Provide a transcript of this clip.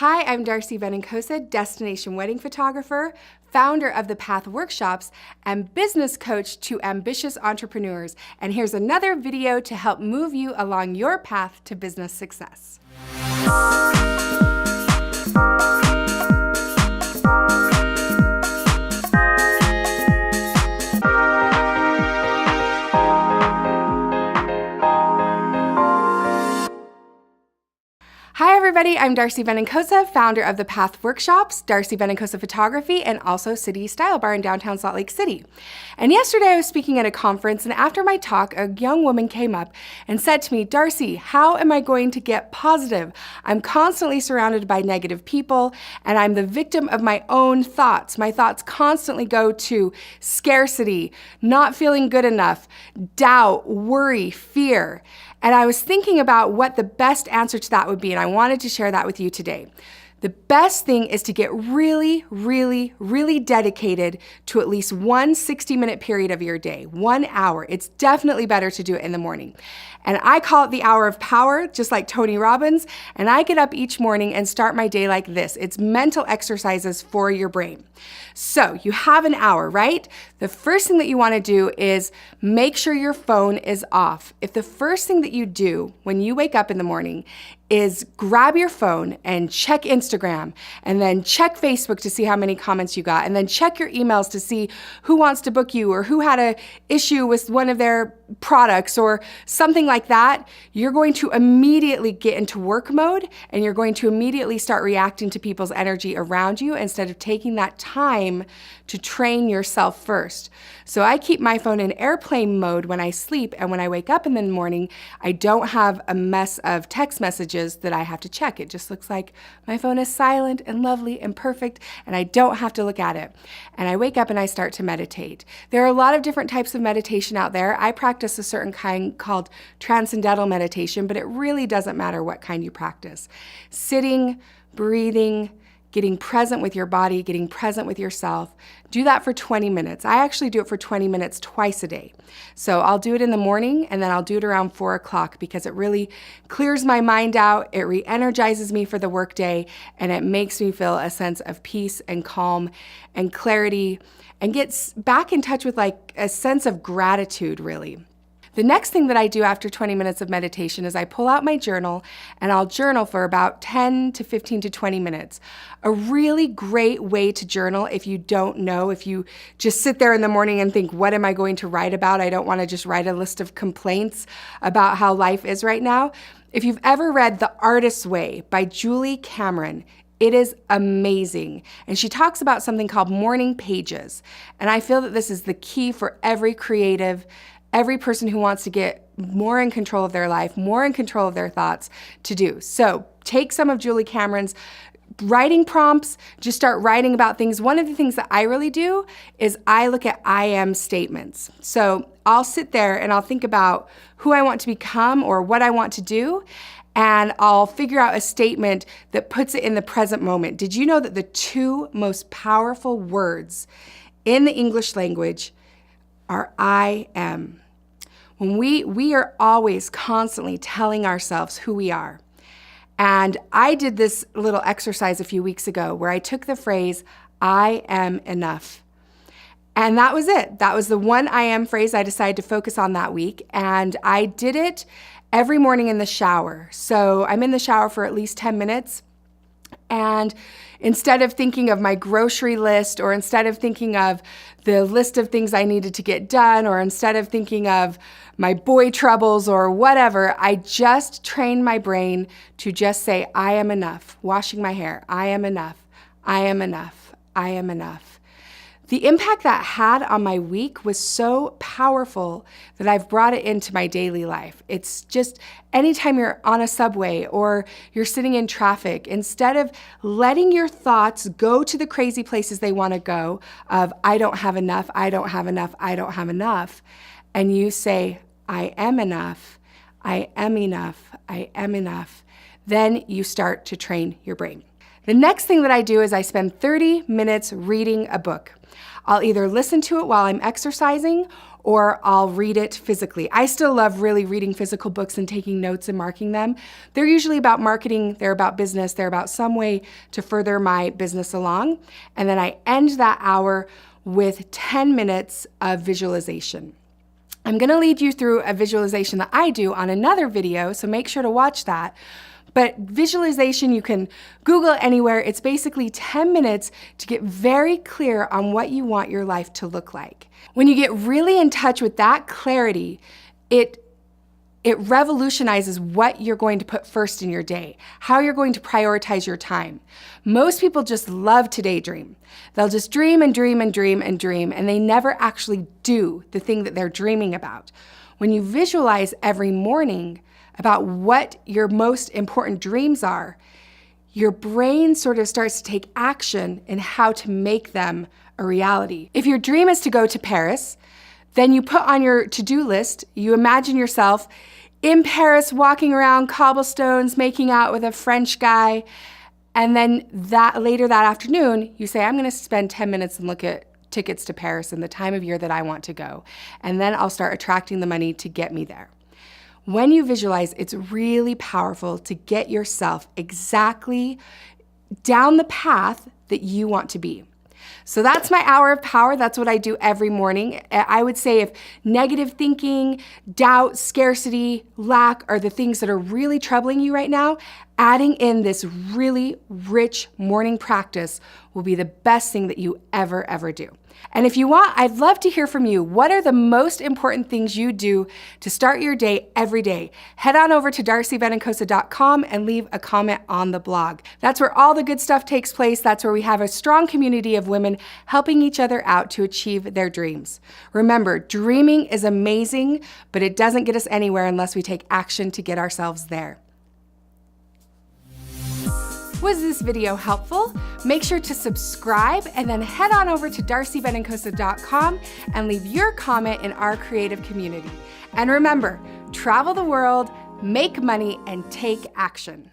Hi, I'm Darcy Benincasa, destination wedding photographer, founder of The Path Workshops, and business coach to ambitious entrepreneurs. And here's another video to help move you along your path to business success. Hi everybody, I'm Darcy Benincasa, founder of The Path Workshops, Darcy Benincasa Photography, and also City Style Bar in downtown Salt Lake City. And yesterday I was speaking at a conference, and after my talk, a young woman came up and said to me, Darcy, how am I going to get positive? I'm constantly surrounded by negative people, and I'm the victim of my own thoughts. My thoughts constantly go to scarcity, not feeling good enough, doubt, worry, fear. And I was thinking about what the best answer to that would be, and I wanted to share that with you today. The best thing is to get really, really, really dedicated to at least one 60-minute period of your day, 1 hour. It's definitely better to do it in the morning. And I call it the hour of power, just like Tony Robbins. And I get up each morning and start my day like this. It's mental exercises for your brain. So you have an hour, right? The first thing that you want to do is make sure your phone is off. If the first thing that you do when you wake up in the morning is grab your phone and check Instagram, and then check Facebook to see how many comments you got, and then check your emails to see who wants to book you or who had an issue with one of their products or something like that, you're going to immediately get into work mode, and you're going to immediately start reacting to people's energy around you instead of taking that time to train yourself first. So I keep my phone in airplane mode when I sleep, and when I wake up in the morning, I don't have a mess of text messages that I have to check. It just looks like my phone is silent and lovely and perfect, and I don't have to look at it. And I wake up and I start to meditate. There are a lot of different types of meditation out there. I practice a certain kind called transcendental meditation, but it really doesn't matter what kind you practice. Sitting, breathing, getting present with your body, getting present with yourself. Do that for 20 minutes. I actually do it for 20 minutes twice a day. So I'll do it in the morning, and then I'll do it around 4 o'clock because it really clears my mind out, it re-energizes me for the workday, and it makes me feel a sense of peace and calm and clarity, and gets back in touch with like a sense of gratitude, really. The next thing that I do after 20 minutes of meditation is I pull out my journal, and I'll journal for about 10 to 15 to 20 minutes. A really great way to journal if you don't know, if you just sit there in the morning and think, what am I going to write about? I don't want to just write a list of complaints about how life is right now. If you've ever read The Artist's Way by Julie Cameron, it is amazing. And she talks about something called morning pages. And I feel that this is the key for every creative, every person who wants to get more in control of their life, more in control of their thoughts to do. So take some of Julie Cameron's writing prompts, just start writing about things. One of the things that I really do is I look at I am statements. So I'll sit there and I'll think about who I want to become or what I want to do, and I'll figure out a statement that puts it in the present moment. Did you know that the two most powerful words in the English language are I am? When we are always constantly telling ourselves who we are. And I did this little exercise a few weeks ago where I took the phrase, I am enough. And that was it. That was the one I am phrase I decided to focus on that week. And I did it every morning in the shower. So I'm in the shower for at least 10 minutes. And instead of thinking of my grocery list, or instead of thinking of the list of things I needed to get done, or instead of thinking of my boy troubles or whatever, I just trained my brain to just say, I am enough. Washing my hair, I am enough. I am enough. I am enough. The impact that had on my week was so powerful that I've brought it into my daily life. It's just anytime you're on a subway or you're sitting in traffic, instead of letting your thoughts go to the crazy places they want to go of I don't have enough, I don't have enough, I don't have enough, and you say, I am enough, I am enough, I am enough, then you start to train your brain. The next thing that I do is I spend 30 minutes reading a book. I'll either listen to it while I'm exercising or I'll read it physically. I still love really reading physical books and taking notes and marking them. They're usually about marketing, they're about business, they're about some way to further my business along. And then I end that hour with 10 minutes of visualization. I'm gonna lead you through a visualization that I do on another video, so make sure to watch that. But visualization, you can Google anywhere. It's basically 10 minutes to get very clear on what you want your life to look like. When you get really in touch with that clarity, it revolutionizes what you're going to put first in your day, how you're going to prioritize your time. Most people just love to daydream. They'll just dream and dream and dream and dream, and they never actually do the thing that they're dreaming about. When you visualize every morning about what your most important dreams are, your brain sort of starts to take action in how to make them a reality. If your dream is to go to Paris, then you put on your to-do list, you imagine yourself in Paris walking around cobblestones, making out with a French guy, and then later that afternoon, you say, I'm gonna spend 10 minutes and look at tickets to Paris and the time of year that I want to go. And then I'll start attracting the money to get me there. When you visualize, it's really powerful to get yourself exactly down the path that you want to be. So that's my hour of power. That's what I do every morning. I would say if negative thinking, doubt, scarcity, lack are the things that are really troubling you right now, adding in this really rich morning practice will be the best thing that you ever do. And if you want, I'd love to hear from you. What are the most important things you do to start your day every day? Head on over to darcybenincosa.com and leave a comment on the blog. That's where all the good stuff takes place. That's where we have a strong community of women helping each other out to achieve their dreams. Remember, dreaming is amazing, but it doesn't get us anywhere unless we take action to get ourselves there. Was this video helpful? Make sure to subscribe and then head on over to darcybenincosa.com and leave your comment in our creative community. And remember, travel the world, make money, and take action.